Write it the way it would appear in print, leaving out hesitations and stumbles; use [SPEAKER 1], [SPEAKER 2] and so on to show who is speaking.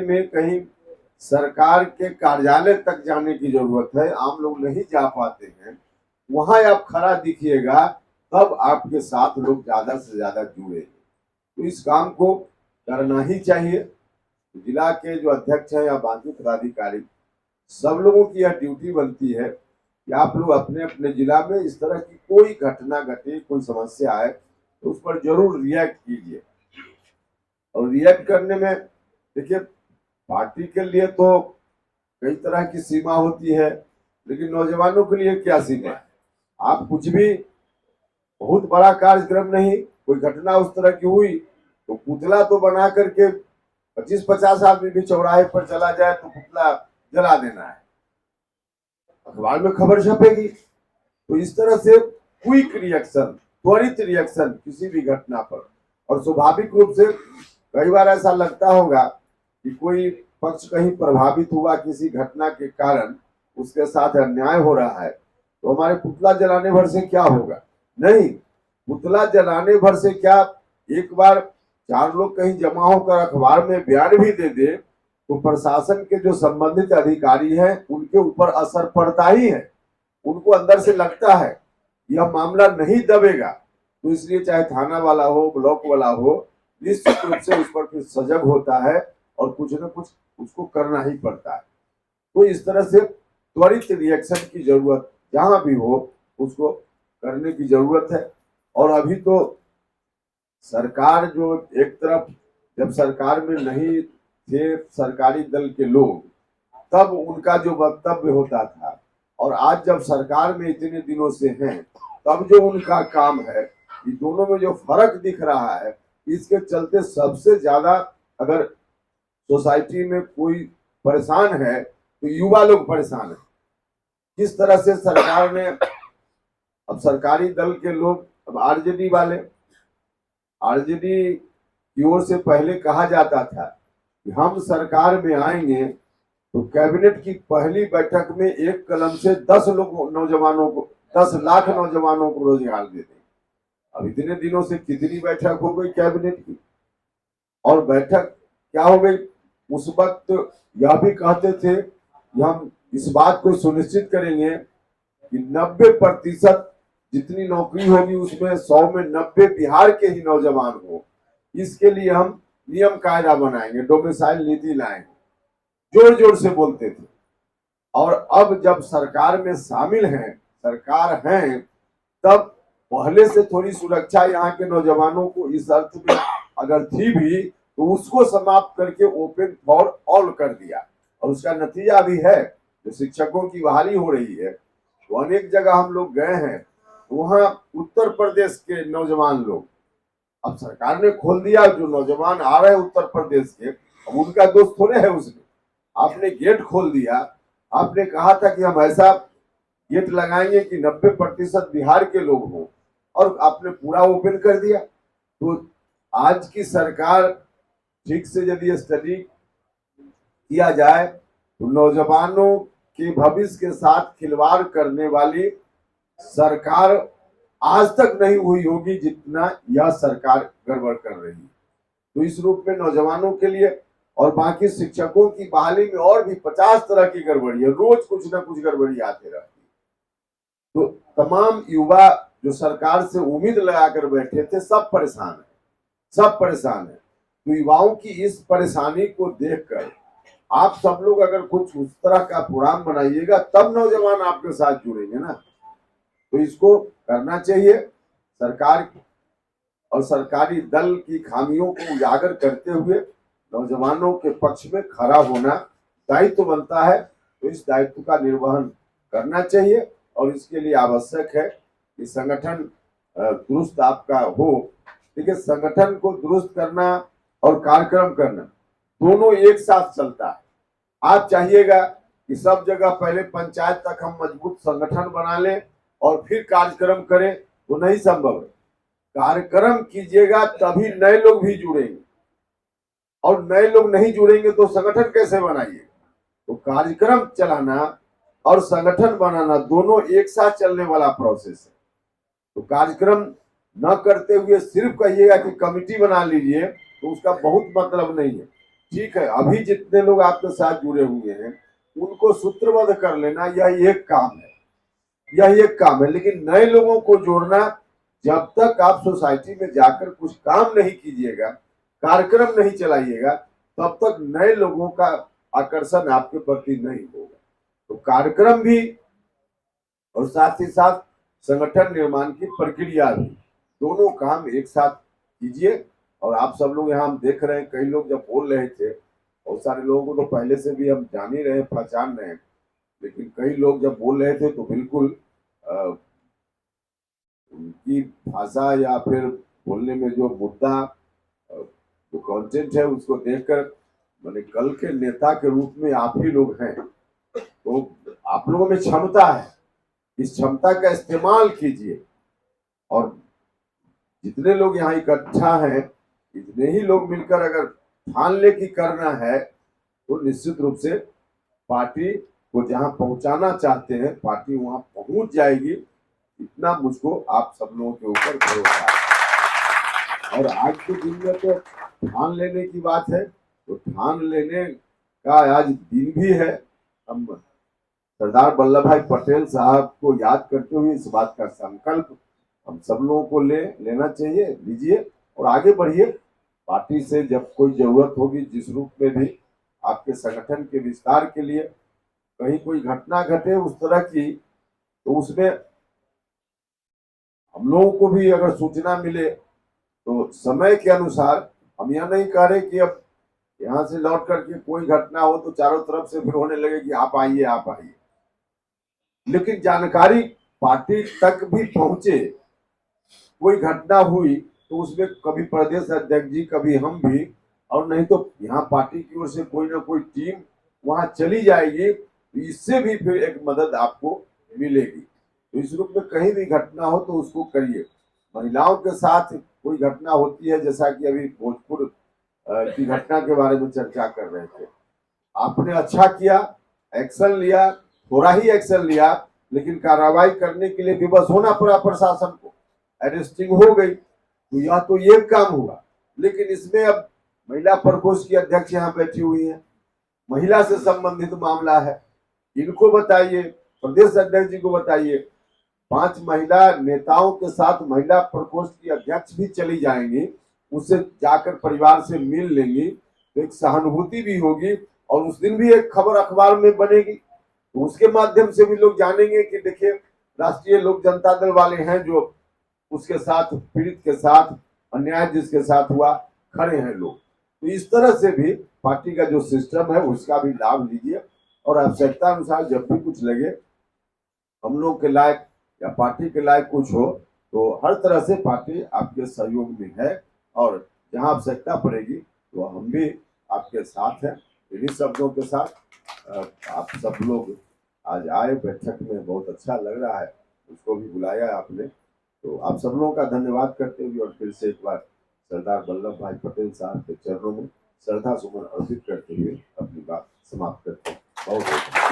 [SPEAKER 1] में कहीं सरकार के कार्यालय तक जाने की जरूरत है, आम लोग नहीं जा पाते हैं, वहां आप खड़ा दिखिएगा, तब आपके साथ लोग ज्यादा से ज्यादा जुड़ेंगे। तो इस काम को करना ही चाहिए। जिला के जो अध्यक्ष है या बाकी पदाधिकारी, सब लोगों की यह ड्यूटी बनती है कि आप लोग अपने अपने जिला में इस तरह की कोई घटना घटे, कोई समस्या आए तो उस पर जरूर रिएक्ट कीजिए। और रिएक्ट करने में देखिए, पार्टी के लिए तो कई तरह की सीमा होती है, लेकिन नौजवानों के लिए क्या सीमा है? आप कुछ भी बहुत बड़ा कार्यक्रम नहीं, कोई घटना उस तरह की हुई तो पुतला तो बना करके 25-50 आदमी भी चौराहे पर चला जाए तो पुतला जला देना है, अखबार में खबर छपेगी। तो इस तरह से क्विक रिएक्शन, त्वरित रिएक्शन किसी भी घटना पर। और स्वाभाविक रूप से कई बार ऐसा लगता होगा कि कोई पक्ष कहीं प्रभावित हुआ किसी घटना के कारण, उसके साथ अन्याय हो रहा है, तो हमारे पुतला जलाने भर से क्या होगा? नहीं, पुतला जलाने भर से क्या, एक बार 4 लोग कहीं जमा होकर अखबार में बयान भी दे दे तो प्रशासन के जो संबंधित अधिकारी हैं उनके ऊपर असर पड़ता ही है। उनको अंदर से लगता है यह मामला नहीं दबेगा, तो इसलिए चाहे थाना वाला हो, ब्लॉक वाला हो, निश्चित रूप से उस पर फिर सजग होता है और कुछ न कुछ उसको करना ही पड़ता है। तो इस तरह से त्वरित रिएक्शन की जरूरत जहां भी हो उसको करने की जरूरत है। और अभी तो सरकार जो एक तरफ, जब सरकार में नहीं थे सरकारी दल के लोग, तब उनका जो वक्तव्य होता था, और आज जब सरकार में इतने दिनों से हैं, तब जो उनका काम है, ये दोनों में जो फर्क दिख रहा है, इसके चलते सबसे ज्यादा अगर सोसाइटी में कोई परेशान है तो युवा लोग परेशान है। किस तरह से सरकार ने, अब सरकारी दल के लोग, अब आरजेडी वाले, आरजेडी की ओर से पहले कहा जाता था कि हम सरकार में आएंगे तो कैबिनेट की पहली बैठक में एक कलम से 10 नौजवानों को, 10 लाख नौजवानों को रोजगार दे दें। अब इतने दिनों से कितनी बैठक हो गई कैबिनेट की, और बैठक क्या हो गई? उस वक्त यह भी कहते थे कि हम इस बात को सुनिश्चित करेंगे कि 90% जितनी नौकरी होगी उसमें 100 में 90 बिहार के ही नौजवान हो। इसके लिए हम नियम कायदा बनाएंगे, डोमिसाइल नीति लाएंगे, जोर जोर से बोलते थे। और अब जब सरकार में शामिल हैं, सरकार हैं, तब पहले से थोड़ी सुरक्षा यहाँ के नौजवानों को इस अर्थ में अगर थी भी, तो उसको समाप्त करके ओपन फॉर ऑल कर दिया। और उसका नतीजा भी है, जो शिक्षकों की बहाली हो रही है, तो अनेक जगह हम लोग गए हैं, वहां उत्तर प्रदेश के नौजवान लोग, अब सरकार ने खोल दिया, जो नौजवान आ रहे हैं उत्तर प्रदेश के, अब उनका दोस्त थोड़े है उसने, आपने गेट खोल दिया, आपने कहा था कि हम ऐसा गेट लगाएंगे कि 90% बिहार के लोग हों, और आपने पूरा ओपन कर दिया। तो आज की सरकार ठीक से यदि स्टडी किया जाए तो नौजवानों के भविष्य के साथ खिलवाड़ करने वाली सरकार आज तक नहीं हुई होगी जितना यह सरकार गड़बड़ कर रही है। तो इस रूप में नौजवानों के लिए और बाकी शिक्षकों की बहाली में और भी 50 तरह की गड़बड़ी है, रोज कुछ ना कुछ गड़बड़ी आती रहती है। तो तमाम युवा जो सरकार से उम्मीद लगाकर बैठे थे, सब परेशान है, सब परेशान है। तो युवाओं की इस परेशानी को देखकर आप सब लोग अगर कुछ उस तरह का प्रोग्राम बनाइएगा, तब नौजवान आपके साथ जुड़ेंगे ना। तो इसको करना चाहिए। सरकार और सरकारी दल की खामियों को उजागर करते हुए नौजवानों के पक्ष में खड़ा होना दायित्व बनता है। तो इस दायित्व का निर्वहन करना चाहिए, और इसके लिए आवश्यक है कि संगठन दुरुस्त आपका हो। देखिए, संगठन को दुरुस्त करना और कार्यक्रम करना दोनों एक साथ चलता है। आप चाहिएगा कि सब जगह पहले पंचायत तक हम मजबूत संगठन बना लें और फिर कार्यक्रम करें, तो नहीं संभव है। कार्यक्रम कीजिएगा तभी नए लोग भी जुड़ेंगे, और नए लोग नहीं जुड़ेंगे तो संगठन कैसे बनाइए? तो कार्यक्रम चलाना और संगठन बनाना दोनों एक साथ चलने वाला प्रोसेस है। तो कार्यक्रम न करते हुए सिर्फ कहिएगा कि कमिटी बना लीजिए, तो उसका बहुत मतलब नहीं है। ठीक है, अभी जितने लोग आपके साथ जुड़े हुए हैं उनको सूत्रबद्ध कर लेना, यह एक काम है, यह एक काम है। लेकिन नए लोगों को जोड़ना, जब तक आप सोसाइटी में जाकर कुछ काम नहीं कीजिएगा, कार्यक्रम नहीं चलाइएगा, तब तक नए लोगों का आकर्षण आपके प्रति नहीं होगा। तो कार्यक्रम भी और साथ ही साथ संगठन निर्माण की प्रक्रिया भी, दोनों काम एक साथ कीजिए। और आप सब लोग यहाँ हम देख रहे हैं, कई लोग जब बोल रहे थे, बहुत सारे लोगों को तो पहले से भी हम जान ही रहे हैं, पहचान रहे हैं, लेकिन कई लोग जब बोल रहे थे तो बिल्कुल उनकी भाषा या फिर बोलने में जो मुद्दा, जो कंटेंट है, उसको देखकर मैंने, कल के नेता के रूप में आप ही लोग हैं, तो आप लोगों में क्षमता है, इस क्षमता का इस्तेमाल कीजिए। और जितने लोग यहाँ इकट्ठा हैं, इतने ही लोग मिलकर अगर ठान ले कि करना है, तो निश्चित रूप से पार्टी को जहां पहुंचाना चाहते हैं, पार्टी वहां पहुंच जाएगी। इतना मुझको आप सब लोगों के ऊपर भरोसा है। और आज के दिन में तो ठान लेने की बात है, तो ठान लेने का आज दिन भी है। हम सरदार वल्लभ भाई पटेल साहब को याद करते हुए इस बात का संकल्प हम सब लोगों को लेना चाहिए, लीजिए और आगे बढ़िए। पार्टी से जब कोई जरूरत होगी, जिस रूप में भी आपके संगठन के विस्तार के लिए कहीं कोई घटना घटे उस तरह की, तो उसमें हम लोगों को भी अगर सूचना मिले तो समय के अनुसार, हम यह नहीं कह रहे कि अब यहाँ से लौट करके कोई घटना हो तो चारों तरफ से फिर होने लगे कि आप आइए आप आइए, लेकिन जानकारी पार्टी तक भी पहुंचे। कोई घटना हुई तो उसमें कभी प्रदेश अध्यक्ष जी, कभी हम भी, और नहीं तो यहाँ पार्टी की ओर से कोई ना कोई टीम वहां चली जाएगी, तो इससे भी फिर एक मदद आपको मिलेगी। तो इस रूप में कहीं भी घटना हो तो उसको करिए। महिलाओं के साथ कोई घटना होती है, जैसा कि अभी भोजपुर की घटना के बारे में चर्चा कर रहे थे, आपने अच्छा किया, एक्शन लिया, थोड़ा ही एक्शन लिया, लेकिन कार्रवाई करने के लिए विवश होना पड़ा प्रशासन को, अरेस्टिंग हो गई, तो यह तो ये काम हुआ। लेकिन इसमें अब महिला प्रकोष्ठ की अध्यक्ष यहाँ बैठी हुई है, महिला से संबंधित मामला है, इनको बताइए, प्रदेश अध्यक्ष जी को बताइए। 5 महिला नेताओं के साथ महिला प्रकोष्ठ की अध्यक्ष भी चली जाएंगी, उससे जाकर परिवार से मिल लेंगी, तो एक सहानुभूति भी होगी और उस दिन भी एक खबर अखबार में बनेगी, तो उसके माध्यम से भी लोग जानेंगे कि देखिए राष्ट्रीय लोक जनता दल वाले हैं जो उसके साथ, पीड़ित के साथ, अन्याय जिसके साथ हुआ, खड़े हैं लोग। तो इस तरह से भी पार्टी का जो सिस्टम है उसका भी लाभ लीजिए। और आवश्यकता अनुसार जब भी कुछ लगे, हम लोग के लायक या पार्टी के लायक कुछ हो, तो हर तरह से पार्टी आपके सहयोग में है। और जहां आवश्यकता पड़ेगी तो हम भी आपके साथ हैं। इन्हीं शब्दों के साथ आप सब लोग आज आए बैठक में, बहुत अच्छा लग रहा है, उसको भी बुलाया आपने, तो आप सब लोगों का धन्यवाद करते हुए और फिर से एक बार सरदार वल्लभ भाई पटेल साहब के चरणों में श्रद्धा सुमन अर्पित करते हुए अपनी बात समाप्त करते हैं। बहुत बहुत